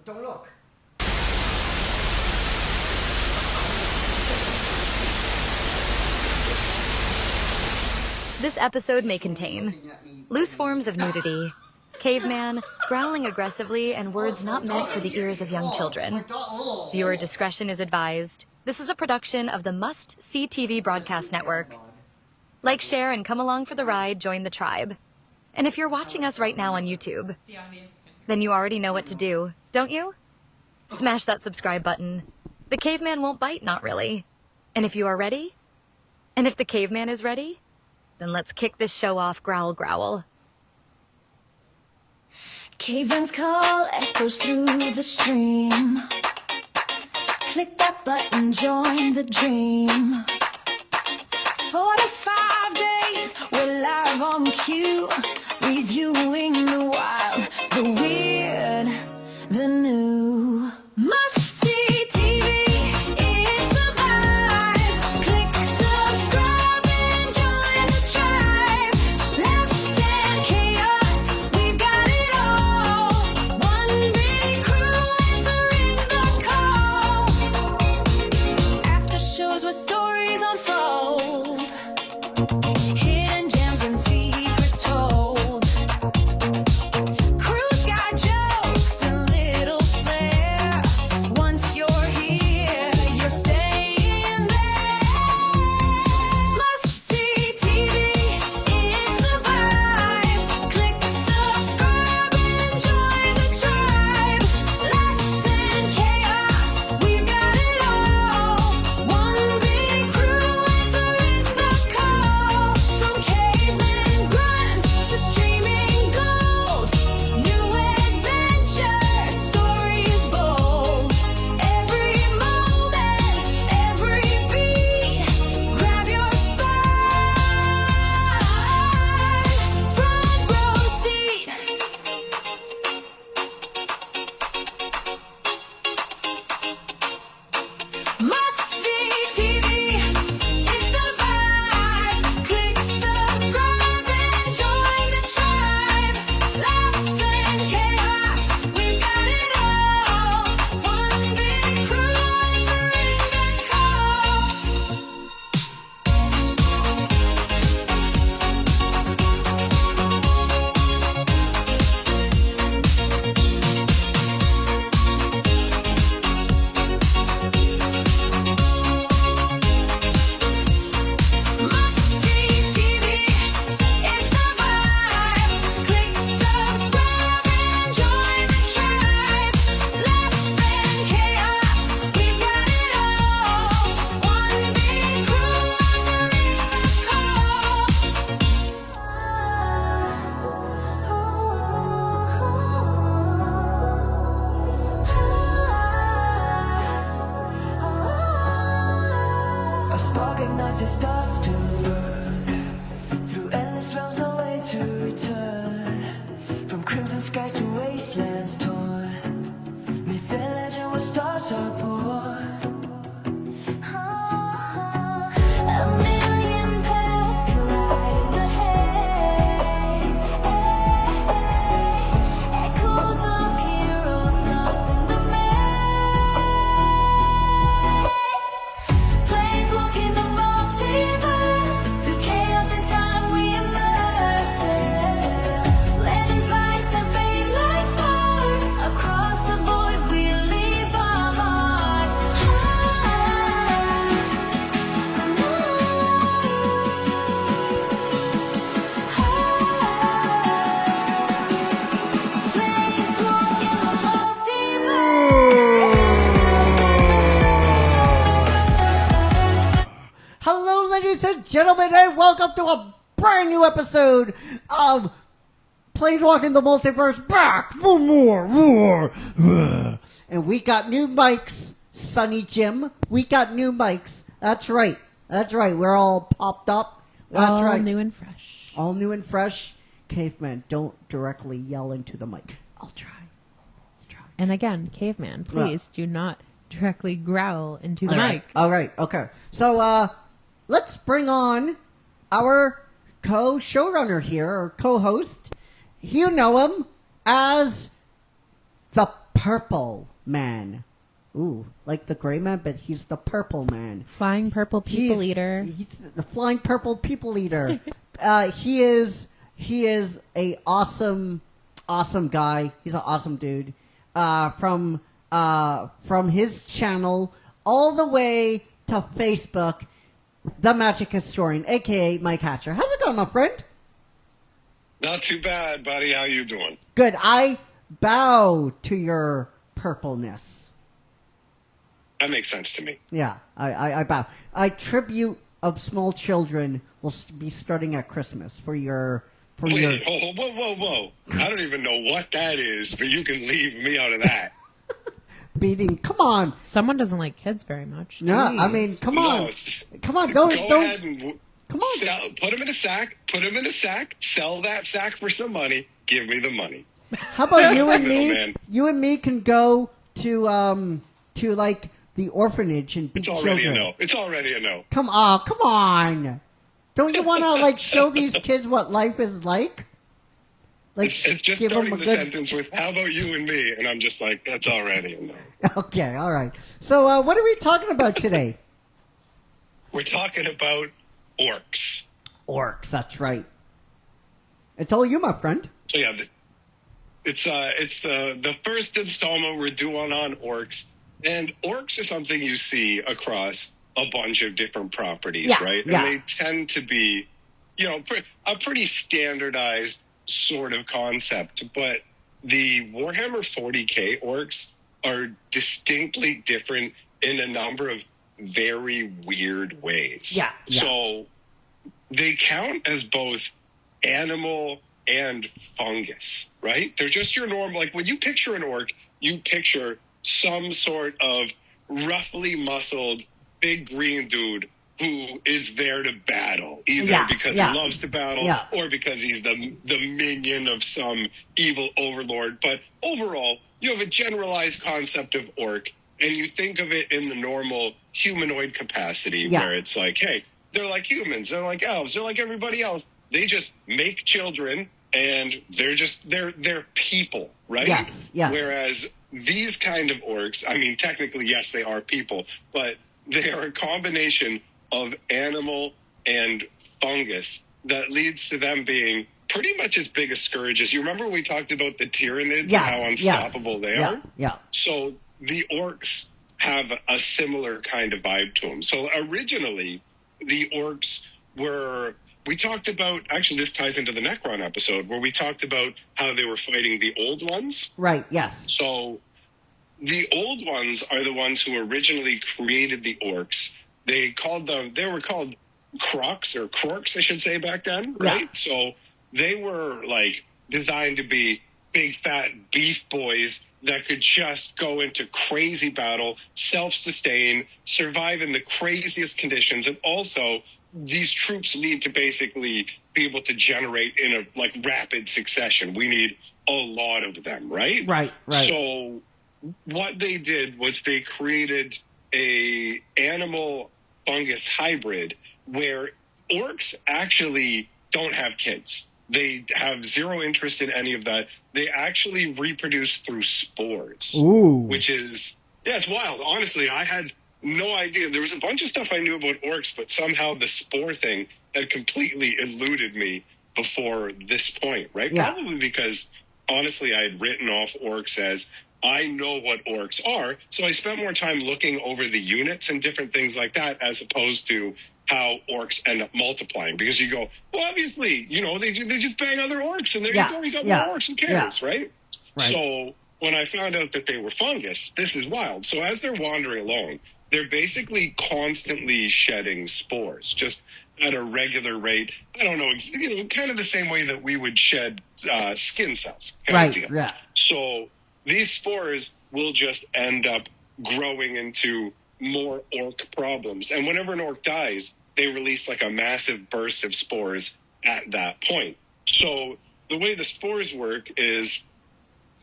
Don't look. This episode may contain loose forms of nudity, caveman, growling aggressively, and words not meant for the ears of young children. Viewer discretion is advised. This is a production of the Must See TV Broadcast Network. Like, share, and come along for the ride. Join the tribe. And if you're watching us right now on YouTube, then you already know what to do, don't you? Smash that subscribe button. The caveman won't bite, not really. And if you are ready, and if the caveman is ready, then let's kick this show off. Growl, growl. Caveman's call echoes through the stream. Click that button, join the dream. 45 days, we're live on cue, reviewing the wild, the weird, the new. Must see TV, it's the vibe. Click subscribe and join the tribe. Laughs and chaos, we've got it all. One big crew answering the call. After shows where stories unfold. Hidden gems and secrets told. Crew's got jokes and little flair. Once you're here, you're staying there. Must see TV, it's the vibe. Click subscribe and join the tribe. Laughs and chaos, we've got it all. One big crew answering the call. From caveman grunts to streaming gold. New adventure, stories bold. Every moment, every beat. Grab your spot. Front row seat. Must see TV, it's the vibe. Click subscribe and join the tribe. Laughs and chaos, we've got it all. One big crew answering the call. Must see TV, it's the vibe. Click subscribe and join the tribe. Laughs and chaos, we've got it all. One big crew answering the call. A spark ignites, it starts to burn. Through endless realms, no way to return. From crimson skies to wastelands torn. Myth and legend where stars are born. A million paths collide in the haze. Echoes of heroes lost in the maze. Planes walking the multiverse. Through chaos and time we immerse. Legends rise and fade like stars. Across the void we leave our marks. Planes walking the multiverse. Hello, ladies and gentlemen, and welcome to a brand new episode of Planeswalking the Multiverse, back for more. And we got new mics, Sonny Jim. We got new mics. That's right. We're all popped up. That's All right. new and fresh. All new and fresh. Caveman, don't directly yell into the mic. I'll try. And again, caveman, please do not directly growl into the All mic. right. Okay. So, let's bring on our co-showrunner here, or co-host. You know him as the purple man. Ooh, like the gray man, but he's the purple man. Flying purple people eater. He's the flying purple people eater. He is a awesome guy. He's an awesome dude. From his channel all the way to Facebook, The Magic Historian, aka Mike Hatcher. How's it going, my friend? Not too bad, buddy. How you doing? Good. I bow to your purpleness. That makes sense to me. Yeah, I bow. Tribute of small children will be starting at Christmas for your. Wait, whoa. I don't even know what that is, but you can leave me out of that. Beating. Come on. Someone doesn't like kids very much. No, Jeez. I mean, come on. No, Come on, go don't. ahead and Come on. put them in a sack. Sell that sack for some money. Give me the money. How about you and No, me? man. You and me can go to like the orphanage and beat It's already children. a no. It's already a no. Come on. Don't you want to like show these kids what life is like? Like It's just give them starting a the good. sentence with "How about you and me?" and I'm just like, that's already a no. Okay, all right. So what are we talking about today? We're talking about orcs. Orcs. That's right. It's all you, my friend. So yeah, it's the first installment we're doing on orcs, and orcs are something you see across a bunch of different properties, Yeah, right? yeah. And they tend to be, a pretty standardized sort of concept. But the Warhammer 40K orcs are distinctly different in a number of very weird ways. Yeah. So they count as both animal and fungus, right? They're just your normal, like when you picture an orc, you picture some sort of roughly muscled, big green dude who is there to battle, either because he loves to battle or because he's the minion of some evil overlord. But overall, you have a generalized concept of orc, and you think of it in the normal humanoid capacity where it's like, hey, they're like humans, they're like elves, they're like everybody else. They just make children, and they're people, right? Yes. Whereas these kind of orcs, I mean, technically, yes, they are people, but they are a combination of animal and fungus that leads to them being pretty much as big a scourge as you remember when we talked about the Tyranids and how unstoppable they are? Yeah. So the orcs have a similar kind of vibe to them. So originally, the orcs we talked about, actually this ties into the Necron episode, where we talked about how they were fighting the old ones. Right, yes. So the old ones are the ones who originally created the orcs. They were called crocs, or crorks, I should say, back then, right? Yeah. So they were like designed to be big fat beef boys that could just go into crazy battle, self-sustain, survive in the craziest conditions, and also these troops need to basically be able to generate in a like rapid succession. We need a lot of them, right? Right. So what they did was they created a animal fungus hybrid where orcs actually don't have kids. They have zero interest in any of that. They actually reproduce through spores. Ooh. Which is, it's wild. Honestly, I had no idea. There was a bunch of stuff I knew about orcs, but somehow the spore thing had completely eluded me before this point, right? Yeah. Probably because, honestly, I had written off orcs as, I know what orcs are, so I spent more time looking over the units and different things like that as opposed to how orcs end up multiplying. Because you go, well, obviously, they just bang other orcs, and there you go, you got more orcs, who cares, right? So when I found out that they were fungus, this is wild. So as they're wandering along, they're basically constantly shedding spores, just at a regular rate. I don't know, kind of the same way that we would shed skin cells. Right, yeah. So these spores will just end up growing into more orc problems. And whenever an orc dies, they release like a massive burst of spores at that point. So the way the spores work is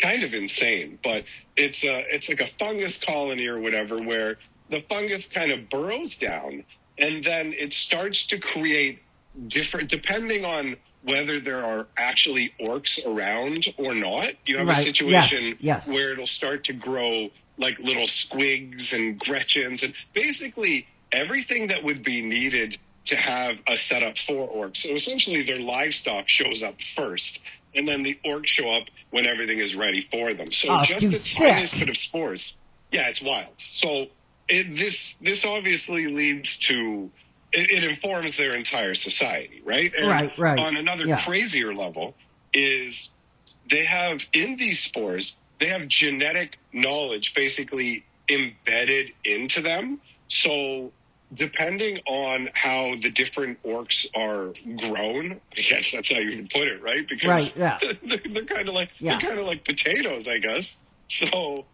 kind of insane, but it's like a fungus colony or whatever, where the fungus kind of burrows down and then it starts to create different, depending on whether there are actually orcs around or not. You have Right. a situation Yes. where it'll start to grow like little squigs and gretchens and basically everything that would be needed to have a setup for orcs. So essentially their livestock shows up first, and then the orcs show up when everything is ready for them. So Oh, just dude, the sick. tiniest bit of spores. Yeah, it's wild. So this obviously leads to, it informs their entire society, right? And Right. on another Yeah. crazier level is they have, in these spores, they have genetic knowledge basically embedded into them. So depending on how the different orcs are grown, I guess that's how you would put it, right? Because Right, yeah. they're kind of like Yes. they're kind of like potatoes, I guess. So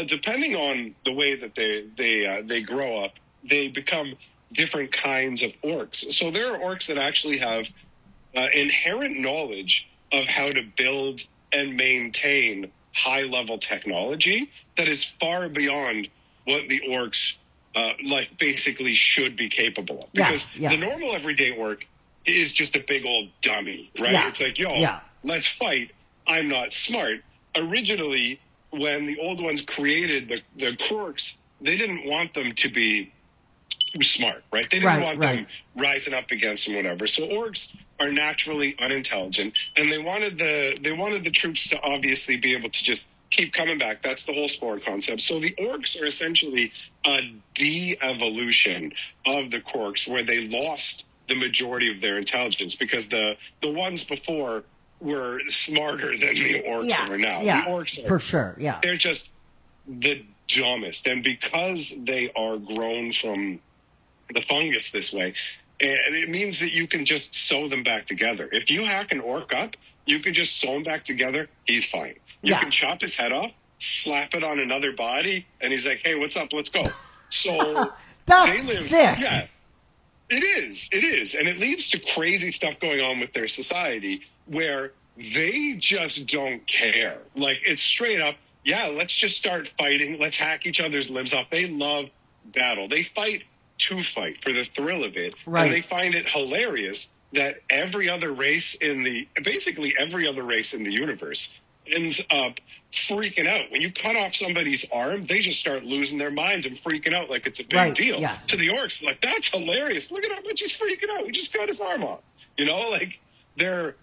depending on the way that they grow up, they become different kinds of orcs. So there are orcs that actually have inherent knowledge of how to build and maintain high-level technology that is far beyond what the orcs basically should be capable of. Because Yes. the normal everyday orc is just a big old dummy, right? Yeah. It's like, yo, Yeah. let's fight. I'm not smart. Originally, when the old ones created the Orcs, they didn't want them to be too smart, right? They didn't want them rising up against them, whatever. So orcs are naturally unintelligent, and they wanted the troops to obviously be able to just keep coming back. That's the whole spore concept. So the orcs are essentially a de-evolution of the Orcs, where they lost the majority of their intelligence because the ones before were smarter than the orcs are now. Yeah, the orcs are, for sure. Yeah, they're just the dumbest, and because they are grown from the fungus this way, and it means that you can just sew them back together. If you hack an orc up, you can just sew him back together. He's fine. You can chop his head off, slap it on another body, and he's like, "Hey, what's up? Let's go." So that's they live, sick. Yeah, it is, and it leads to crazy stuff going on with their society where they just don't care. Like, it's straight up, yeah, let's just start fighting. Let's hack each other's limbs off. They love battle. They fight to fight for the thrill of it. Right. And they find it hilarious that every other race basically every other race in the universe ends up freaking out. When you cut off somebody's arm, they just start losing their minds and freaking out like it's a big deal. Yes. To the orcs, like, that's hilarious. Look at how much he's freaking out. We just cut his arm off. You know, like, they're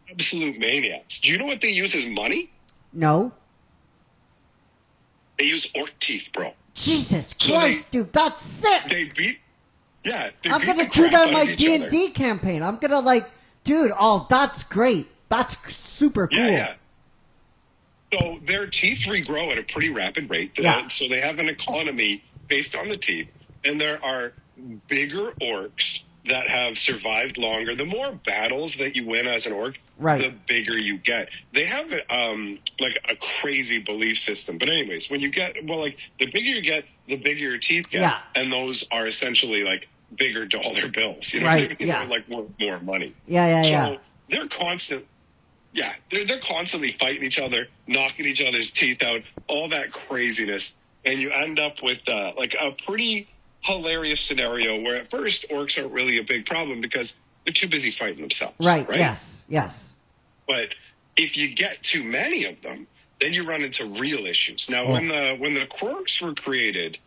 absolute maniacs. Do you know what they use as money? No. They use orc teeth, bro. Jesus Christ, dude, that's sick. I'm gonna do that in my D&D campaign. I'm gonna dude. Oh, that's great. That's super cool. Yeah. So their teeth regrow at a pretty rapid rate. So they have an economy based on the teeth, and there are bigger orcs that have survived longer. The more battles that you win as an orc, the bigger you get. They have a crazy belief system. But anyways, when you get, the bigger you get, the bigger your teeth get. Yeah. And those are essentially like bigger dollar bills. You know Right, what I mean? yeah. They're like more money. Yeah. So they're constant. Yeah, they're constantly fighting each other, knocking each other's teeth out, all that craziness. And you end up with a pretty hilarious scenario where at first orcs aren't really a big problem because they're too busy fighting themselves. Right. Yes. But if you get too many of them, then you run into real issues. Now, when the Orcs were created,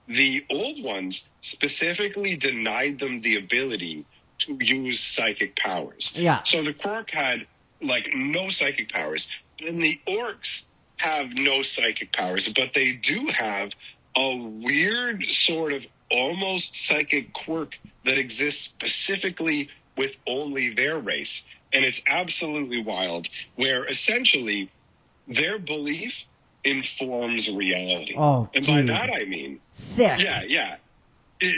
the old ones specifically denied them the ability to use psychic powers. Yeah. So the Orc had no psychic powers, and the Orcs have no psychic powers, but they do have a weird sort of almost psychic quirk that exists specifically with only their race. And it's absolutely wild, where essentially their belief informs reality. Oh, and dude. by that I mean, sick. Yeah.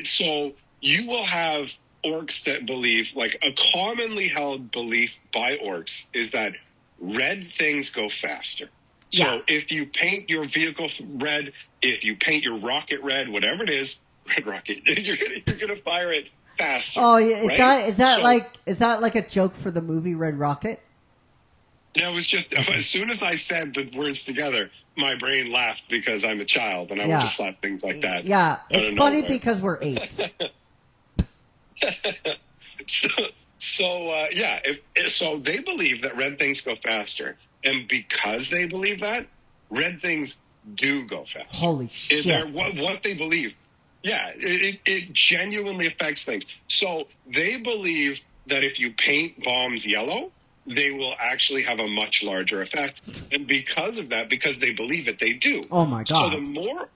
So you will have orcs that believe, a commonly held belief by orcs is that red things go faster. So if you paint your vehicle red, if you paint your rocket red, whatever it is, red rocket, you're gonna fire it faster. Oh, yeah. Right? Is that like a joke for the movie Red Rocket? Yeah, it was just as soon as I said the words together, my brain laughed because I'm a child and I would just slap things like that. Yeah, it's funny because we're 8. So so they believe that red things go faster, and because they believe that, red things do go faster. Holy shit! What they believe, it genuinely affects things. So they believe that if you paint bombs yellow, they will actually have a much larger effect, and because of that, because they believe it, they do. Oh my god! So the more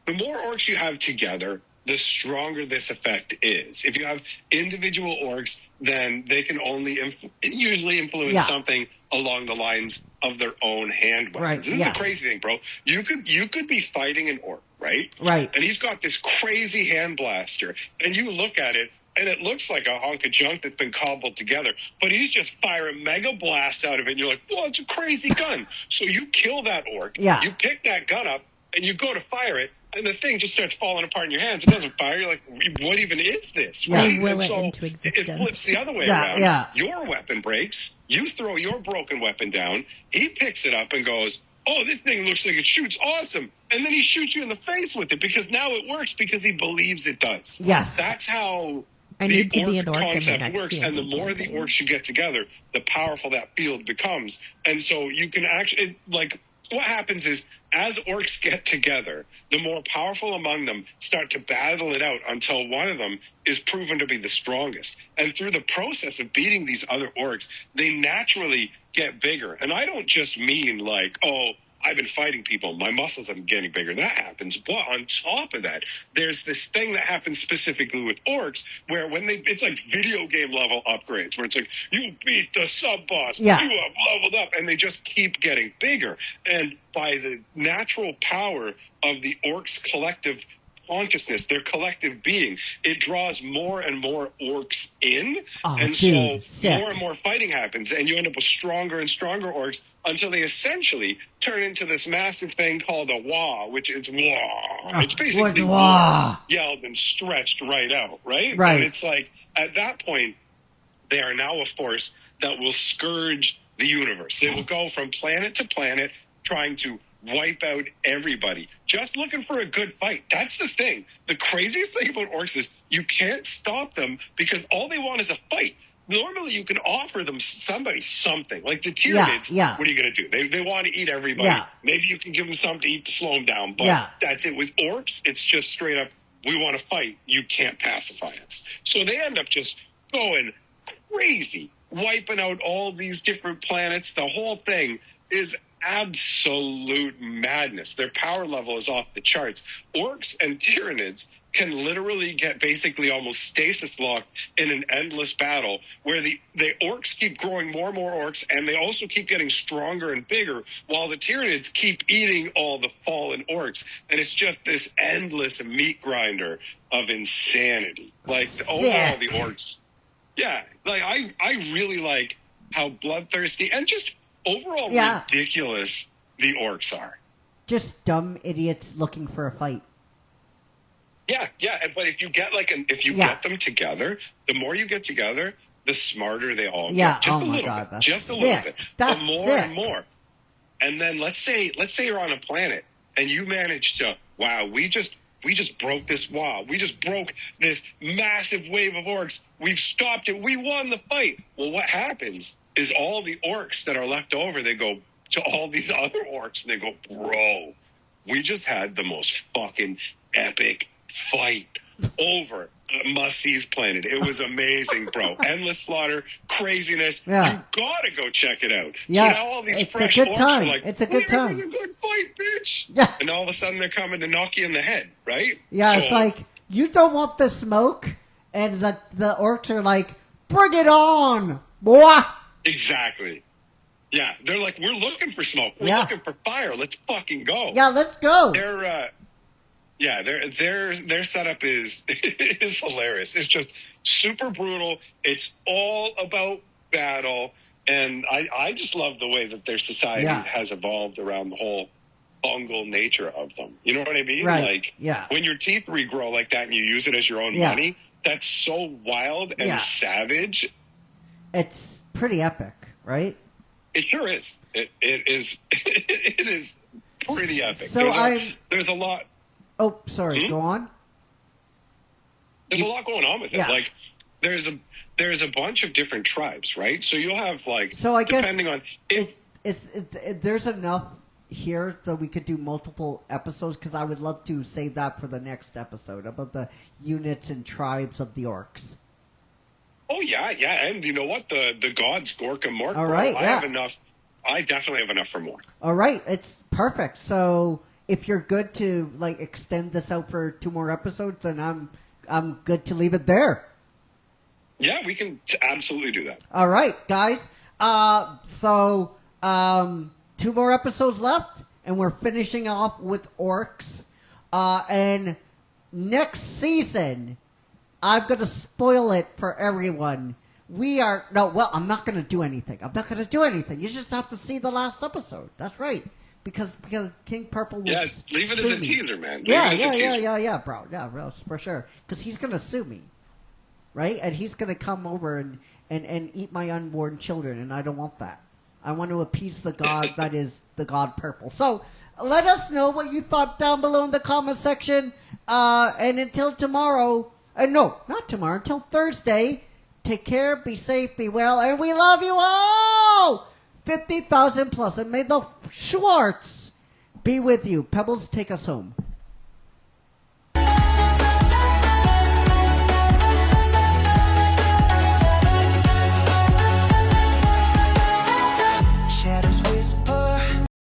orcs you have together, the stronger this effect is. If you have individual orcs, then they can only usually influence something along the lines of their own hand weapons. Right, This is the crazy thing, bro. You could be fighting an orc, right? Right. And he's got this crazy hand blaster, and you look at it, and it looks like a hunk of junk that's been cobbled together, but he's just firing mega blasts out of it, and you're like, well, it's a crazy gun. So you kill that orc, you pick that gun up, and you go to fire it, and the thing just starts falling apart in your hands. It doesn't fire. You're like, what even is this? Yeah. Right? Will And it so into existence. It flips the other way Yeah, around. yeah. Your weapon breaks. You throw your broken weapon down. He picks it up and goes, oh, this thing looks like it shoots awesome. And then he shoots you in the face with it because now it works because he believes it does. Yes. That's how I the need to be an orc in the concept next works. And the D&D more the campaign. orcs you get together, the powerful that field becomes. And so you can actually, what happens is, as orcs get together, the more powerful among them start to battle it out until one of them is proven to be the strongest. And through the process of beating these other orcs, they naturally get bigger. And I don't just mean like, oh, I've been fighting people, my muscles have been getting bigger. That happens. But on top of that, there's this thing that happens specifically with orcs where it's like video game level upgrades, where it's like, you beat the sub-boss, you have leveled up, and they just keep getting bigger. And by the natural power of the orcs' collective consciousness, their collective being, it draws more and more orcs in. Oh, and dude, so sick. more and more fighting happens, and you end up with stronger and stronger orcs until they essentially turn into this massive thing called a wah, which is wah. It's basically what's wah? yelled and stretched right out, right? Right. And it's like, at that point, they are now a force that will scourge the universe. They will go from planet to planet trying to wipe out everybody, just looking for a good fight. That's the thing. The craziest thing about orcs is you can't stop them because all they want is a fight. Normally, you can offer them somebody something. Like the Tyranids, what are you going to do? They want to eat everybody. Yeah. Maybe you can give them something to eat to slow them down, but that's it. With orcs, it's just straight up, we want to fight. You can't pacify us. So they end up just going crazy, wiping out all these different planets. The whole thing is absolute madness. Their power level is off the charts. Orcs and Tyranids can literally get basically almost stasis locked in an endless battle where the orcs keep growing more and more orcs, and they also keep getting stronger and bigger while the Tyranids keep eating all the fallen orcs. And it's just this endless meat grinder of insanity. Like, overall, the orcs, I really like how bloodthirsty and just overall ridiculous the orcs are. Just dumb idiots looking for a fight. Yeah, but if you get get them together, the more you get together, the smarter they all get. Just a little bit. Just a little bit. That's the more sick. and more. And then let's say you're on a planet and you manage to, we just broke this wall. We just broke this massive wave of orcs. We've stopped it. We won the fight. Well, what happens is all the orcs that are left over, they go to all these other orcs and they go, bro, we just had the most fucking epic fight over Must-See's planet. It was amazing, bro. Endless slaughter, craziness. Yeah. You gotta go check it out. Yeah. So now all these It's a fresh good orcs time. are like, It's a good time. It was a good fight, bitch. Yeah. And all of a sudden they're coming to knock you in the head, right? Yeah, So- it's like, you don't want the smoke, and the orcs are like, bring it on, boy. Exactly. Yeah, they're like, we're looking for smoke. We're looking for fire. Let's fucking go. Yeah, let's go. Their setup is is hilarious. It's just super brutal. It's all about battle, and I just love the way that their society has evolved around the whole fungal nature of them. You know what I mean? Right. Like, when your teeth regrow like that and you use it as your own money, that's so wild and savage. It's pretty epic, right? It sure is. It is. It is pretty epic. So there's a lot. Oh, sorry. Go on. There's a lot going on with it. Yeah. Like, there's a bunch of different tribes, right? So you'll have like, So I guess depending on if there's enough here that we could do multiple episodes, because I would love to save that for the next episode about the units and tribes of the orcs. Oh yeah, and you know what? The gods Gork and Mork. All right, I have enough. I definitely have enough for more. All right, it's perfect. So if you're good to like extend this out for 2 more episodes, then I'm good to leave it there. Yeah, we can absolutely do that. All right, guys. So 2 more episodes left, and we're finishing off with orcs. And next season, I'm going to spoil it for everyone. I'm not going to do anything. You just have to see the last episode. That's right. Because King Purple will leave it as a teaser, man. Yeah, bro. Yeah, bro, for sure. Because he's going to sue me. Right? And he's going to come over and eat my unborn children, and I don't want that. I want to appease the god that is the god Purple. So let us know what you thought down below in the comment section. And until tomorrow, no, not tomorrow, until Thursday, take care, be safe, be well, and we love you all! 50,000 plus, and may the Schwartz be with you. Pebbles, take us home.